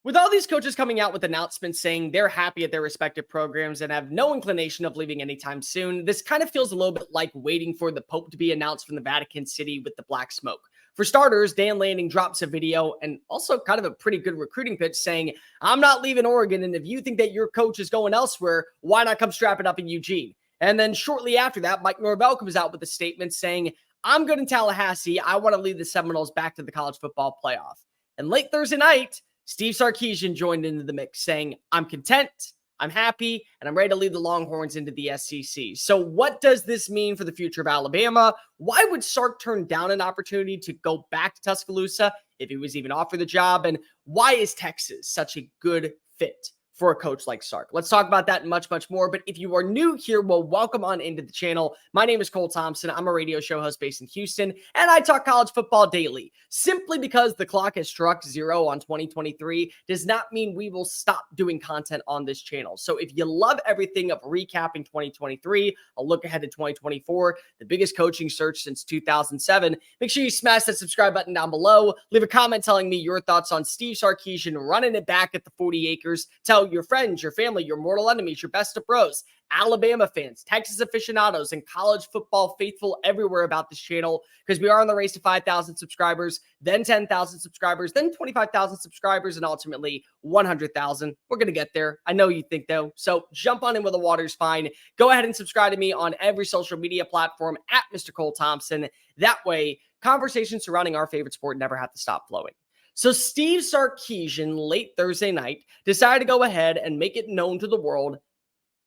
With all these coaches coming out with announcements saying they're happy at their respective programs and have no inclination of leaving anytime soon, this kind of feels a little bit like waiting for the Pope to be announced from the Vatican City with the black smoke. For starters, Dan Lanning drops a video and also kind of a pretty good recruiting pitch saying, I'm not leaving Oregon, and if you think that your coach is going elsewhere, why not come strap it up in Eugene? And then shortly after that, Mike Norvell comes out with a statement saying, I'm good in Tallahassee. I want to lead the Seminoles back to the college football playoff. And late Thursday night, Steve Sarkisian joined into the mix saying, I'm content, I'm happy, and I'm ready to lead the Longhorns into the SEC. So what does this mean for the future of Alabama? Why would Sark turn down an opportunity to go back to Tuscaloosa if he was even offered the job? And why is Texas such a good fit for a coach like Sark? Let's talk about that and much, much more. But if you are new here, well, welcome on into the channel. My name is Cole Thompson. I'm a radio show host based in Houston, and I talk college football daily. Simply because the clock has struck 0 on 2023 does not mean we will stop doing content on this channel. So if you love everything of recapping 2023, a look ahead to 2024, the biggest coaching search since 2007, make sure you smash that subscribe button down below. Leave a comment telling me your thoughts on Steve Sarkisian running it back at the 40 acres. Tell your friends, your family, your mortal enemies, your best of bros, Alabama fans, Texas aficionados, and college football faithful everywhere about this channel, because we are on the race to 5,000 subscribers, then 10,000 subscribers, then 25,000 subscribers, and ultimately 100,000. We're going to get there. I know you think, though. So jump on in where the water's fine. Go ahead and subscribe to me on every social media platform at Mr. Cole Thompson. That way, conversations surrounding our favorite sport never have to stop flowing. So Steve Sarkisian, late Thursday night, decided to go ahead and make it known to the world,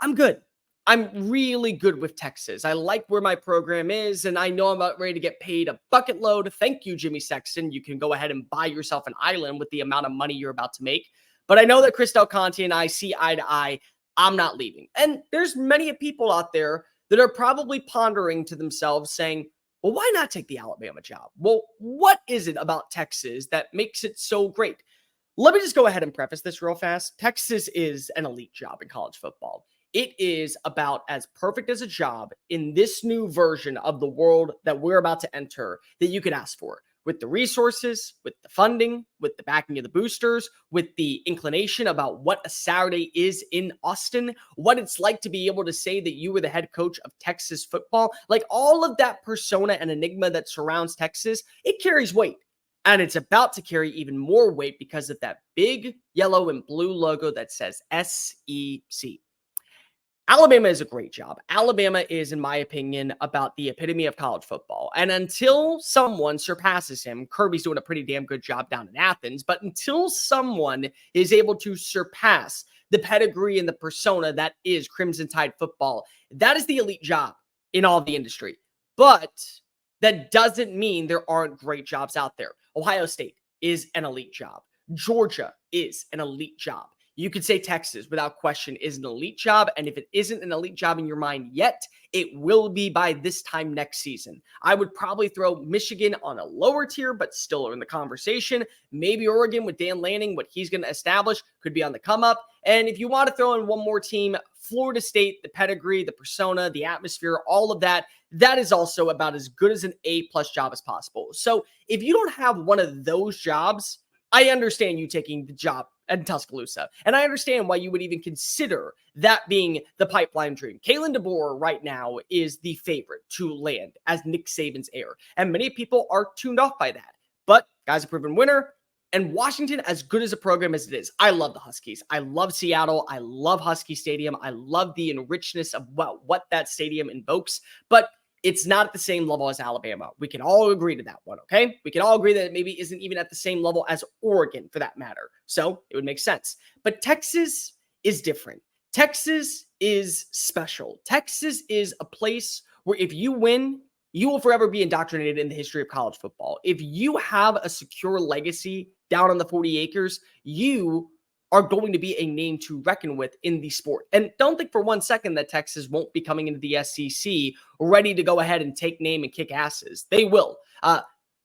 I'm good. I'm really good with Texas. I like where my program is, and I know I'm about ready to get paid a bucket load. Thank you, Jimmy Sexton. You can go ahead and buy yourself an island with the amount of money you're about to make. But I know that Chris Del Conte and I see eye to eye. I'm not leaving. And there's many people out there that are probably pondering to themselves saying, well, why not take the Alabama job? Well, what is it about Texas that makes it so great? Let me just go ahead and preface this real fast. Texas is an elite job in college football. It is about as perfect as a job in this new version of the world that we're about to enter that you could ask for. With the resources, with the funding, with the backing of the boosters, with the inclination about what a Saturday is in Austin, what it's like to be able to say that you were the head coach of Texas football, like all of that persona and enigma that surrounds Texas, it carries weight. And it's about to carry even more weight because of that big yellow and blue logo that says SEC. Alabama is a great job. Alabama is, in my opinion, about the epitome of college football. And until someone surpasses him, Kirby's doing a pretty damn good job down in Athens, but until someone is able to surpass the pedigree and the persona that is Crimson Tide football, that is the elite job in all of the industry. But that doesn't mean there aren't great jobs out there. Ohio State is an elite job. Georgia is an elite job. You could say Texas, without question, is an elite job. And if it isn't an elite job in your mind yet, it will be by this time next season. I would probably throw Michigan on a lower tier, but still in the conversation. Maybe Oregon with Dan Lanning, what he's going to establish could be on the come up. And if you want to throw in one more team, Florida State, the pedigree, the persona, the atmosphere, all of that, that is also about as good as an A-plus job as possible. So if you don't have one of those jobs, I understand you taking the job in Tuscaloosa. And I understand why you would even consider that being the pipeline dream. Kalen DeBoer right now is the favorite to land as Nick Saban's heir. And many people are tuned off by that. But guy's a proven winner. And Washington, as good as a program as it is, I love the Huskies. I love Seattle. I love Husky Stadium. I love the enrichedness of what that stadium invokes. But it's not at the same level as Alabama. We can all agree to that one, okay? We can all agree that it maybe isn't even at the same level as Oregon, for that matter. So it would make sense. But Texas is different. Texas is special. Texas is a place where if you win, you will forever be indoctrinated in the history of college football. If you have a secure legacy down on the 40 acres, you are going to be a name to reckon with in the sport. And don't think for one second that Texas won't be coming into the SEC ready to go ahead and take name and kick asses. They will.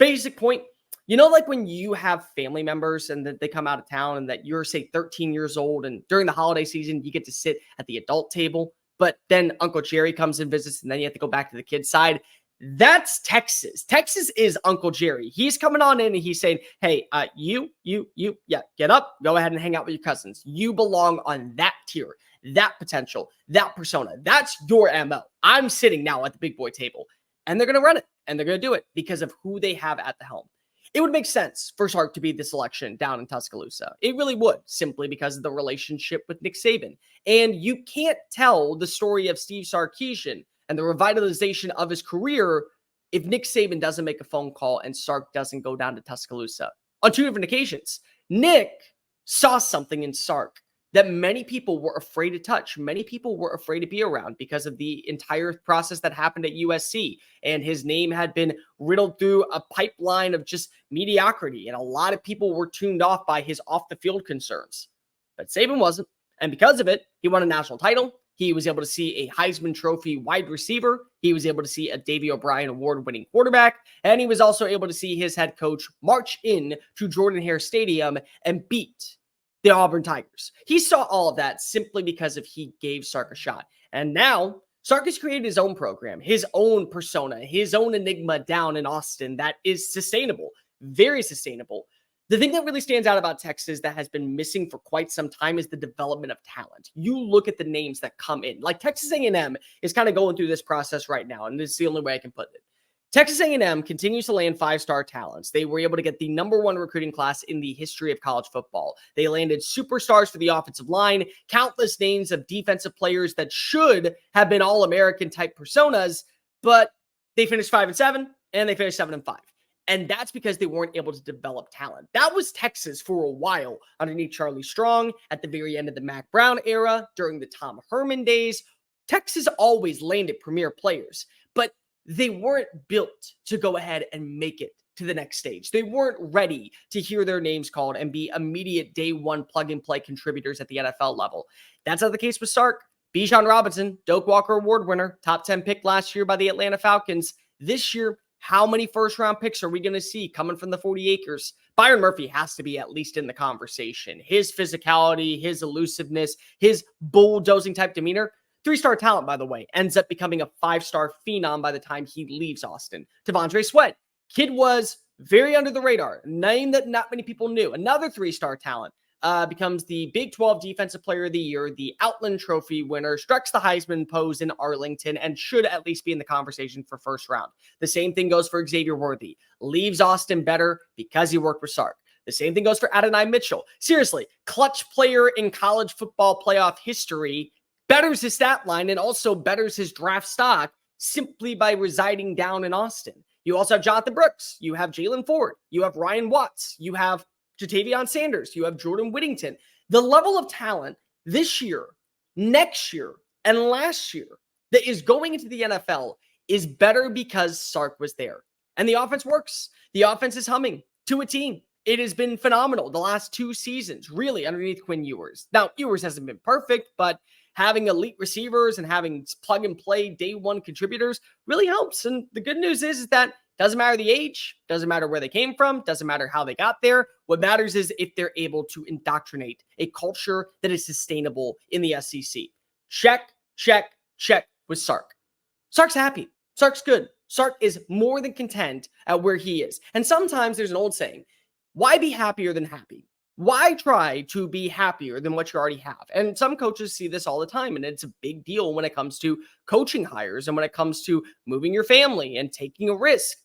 Basic point, you know, like when you have family members and that they come out of town and that you're, say, 13 years old and during the holiday season, you get to sit at the adult table, but then Uncle Jerry comes and visits and then you have to go back to the kids' side. That's Texas. Texas is Uncle Jerry. He's coming on in and he's saying, hey, yeah, get up, go ahead and hang out with your cousins. You belong on that tier, that potential, that persona. That's your MO. I'm sitting now at the big boy table, and they're going to run it, and they're going to do it because of who they have at the helm. It would make sense for Sark to be the selection down in Tuscaloosa. It really would, simply because of the relationship with Nick Saban. And you can't tell the story of Steve Sarkisian and the revitalization of his career if Nick Saban doesn't make a phone call and Sark doesn't go down to Tuscaloosa. On two different occasions, Nick saw something in Sark that many people were afraid to touch. Many people were afraid to be around because of the entire process that happened at USC. And his name had been riddled through a pipeline of just mediocrity. And a lot of people were tuned off by his off-the-field concerns. But Saban wasn't. And because of it, he won a national title. He was able to see a Heisman Trophy wide receiver. He was able to see a Davey O'Brien award-winning quarterback. And he was also able to see his head coach march in to Jordan-Hare Stadium and beat the Auburn Tigers. He saw all of that simply because of he gave Sark a shot. And now Sark has created his own program, his own persona, his own enigma down in Austin that is sustainable, very sustainable. The thing that really stands out about Texas that has been missing for quite some time is the development of talent. You look at the names that come in. Like Texas A&M is kind of going through this process right now, and this is the only way I can put it. Texas A&M continues to land five-star talents. They were able to get the #1 recruiting class in the history of college football. They landed superstars for the offensive line, countless names of defensive players that should have been All-American type personas, but they finished 5-7 and they finished 7-5. And that's because they weren't able to develop talent. That was Texas for a while underneath Charlie Strong at the very end of the Mac Brown era, during the Tom Herman days. Texas always landed premier players, but they weren't built to go ahead and make it to the next stage. They weren't ready to hear their names called and be immediate day one plug-and-play contributors at the NFL level. That's not the case with Sark. Bijan Robinson, Doak Walker Award winner, top 10 pick last year by the Atlanta Falcons. This year, how many first-round picks are we going to see coming from the 40 acres? Byron Murphy has to be at least in the conversation. His physicality, his elusiveness, his bulldozing type demeanor. 3-star talent, by the way, ends up becoming a 5-star phenom by the time he leaves Austin. T'Vondre Sweat. Kid was very under the radar. A name that not many people knew. Another 3-star talent. Becomes the Big 12 Defensive Player of the Year, the Outland Trophy winner, struck the Heisman pose in Arlington, and should at least be in the conversation for first round. The same thing goes for Xavier Worthy. Leaves Austin better because he worked with Sark. The same thing goes for Adonai Mitchell. Seriously, clutch player in college football playoff history, betters his stat line and also betters his draft stock simply by residing down in Austin. You also have Jonathan Brooks. You have Jalen Ford. You have Ryan Watts. You have Jatavion Sanders, you have Jordan Whittington. The level of talent this year, next year, and last year that is going into the NFL is better because Sark was there. And the offense works. The offense is humming to a team. It has been phenomenal the last 2 seasons, really, underneath Quinn Ewers. Now, Ewers hasn't been perfect, but having elite receivers and having plug-and-play day one contributors really helps. And the good news is that doesn't matter the age, doesn't matter where they came from, doesn't matter how they got there. What matters is if they're able to indoctrinate a culture that is sustainable in the SEC. Check, check, check with Sark. Sark's happy. Sark's good. Sark is more than content at where he is. And sometimes there's an old saying, why be happier than happy? Why try to be happier than what you already have? And some coaches see this all the time, and it's a big deal when it comes to coaching hires and when it comes to moving your family and taking a risk.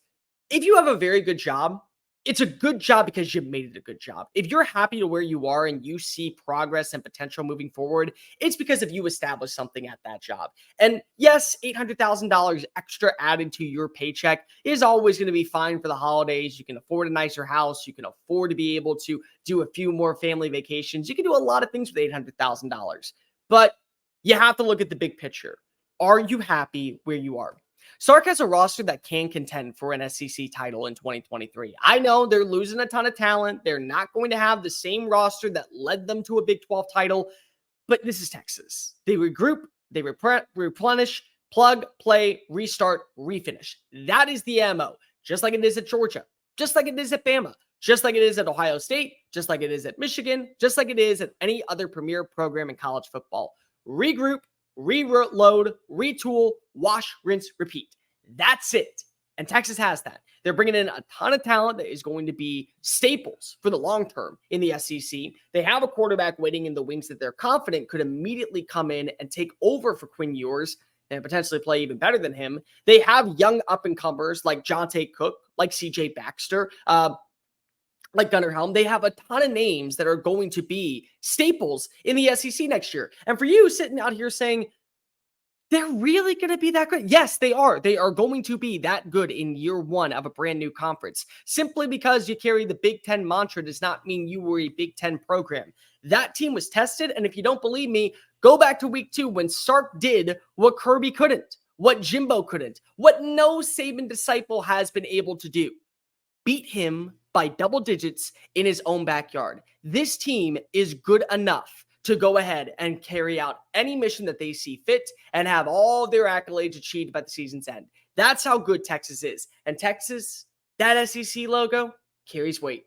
If you have a very good job, it's a good job because you made it a good job. If you're happy to where you are and you see progress and potential moving forward, it's because of you established something at that job. And yes, $800,000 extra added to your paycheck is always going to be fine for the holidays. You can afford a nicer house. You can afford to be able to do a few more family vacations. You can do a lot of things with $800,000. But you have to look at the big picture. Are you happy where you are? Sark has a roster that can contend for an SEC title in 2023. I know they're losing a ton of talent. They're not going to have the same roster that led them to a Big 12 title, but this is Texas. They regroup, they replenish, plug, play, restart, refinish. That is the MO, just like it is at Georgia, just like it is at Bama, just like it is at Ohio State, just like it is at Michigan, just like it is at any other premier program in college football. Regroup, reload, retool, wash, rinse, repeat. That's it. And Texas has that. They're bringing in a ton of talent that is going to be staples for the long term in the SEC. They have a quarterback waiting in the wings that they're confident could immediately come in and take over for Quinn Ewers and potentially play even better than him. They have young up-and-comers like Jonte Cook, like CJ Baxter, like Gunnar Helm. They have a ton of names that are going to be staples in the SEC next year. And for you sitting out here saying, they're really going to be that good. Yes, they are. They are going to be that good in year one of a brand new conference. Simply because you carry the Big Ten mantra does not mean you were a Big Ten program. That team was tested. And if you don't believe me, go back to week 2 when Sark did what Kirby couldn't, what Jimbo couldn't, what no Saban disciple has been able to do. Beat him by double digits in his own backyard. This team is good enough to go ahead and carry out any mission that they see fit and have all their accolades achieved by the season's end. That's how good Texas is. And Texas, that SEC logo carries weight.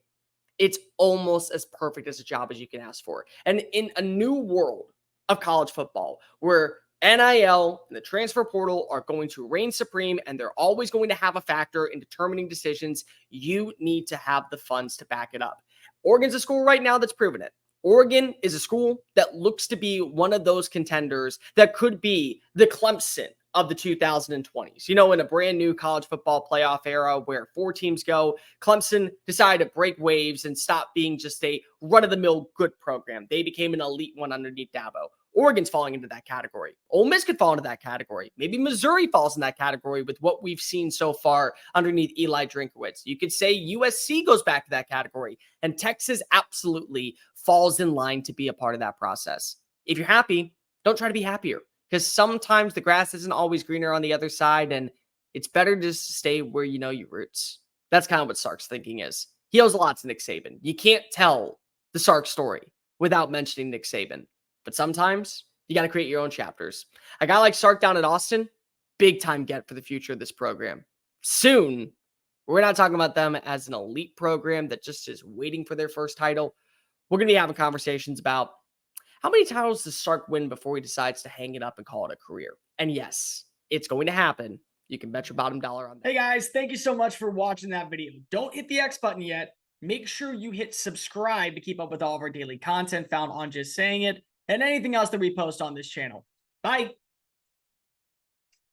It's almost as perfect as a job as you can ask for. And in a new world of college football where NIL and the transfer portal are going to reign supreme and they're always going to have a factor in determining decisions, you need to have the funds to back it up. Oregon's a school right now that's proven it. Oregon is a school that looks to be one of those contenders that could be the Clemson of the 2020s. You know, in a brand new college football playoff era where 4 teams go, Clemson decided to break waves and stop being just a run-of-the-mill good program. They became an elite one underneath Dabo. Oregon's falling into that category. Ole Miss could fall into that category. Maybe Missouri falls in that category with what we've seen so far underneath Eli Drinkwitz. You could say USC goes back to that category, and Texas absolutely falls in line to be a part of that process. If you're happy, don't try to be happier, because sometimes the grass isn't always greener on the other side, and it's better just to stay where you know your roots. That's kind of what Sark's thinking is. He owes a lot to Nick Saban. You can't tell the Sark story without mentioning Nick Saban. But sometimes you got to create your own chapters. A guy like Sark down at Austin, big time get for the future of this program. Soon, we're not talking about them as an elite program that just is waiting for their first title. We're going to be having conversations about how many titles does Sark win before he decides to hang it up and call it a career. And yes, it's going to happen. You can bet your bottom dollar on that. Hey guys, thank you so much for watching that video. Don't hit the X button yet. Make sure you hit subscribe to keep up with all of our daily content found on Just Saying It and anything else that we post on this channel. Bye.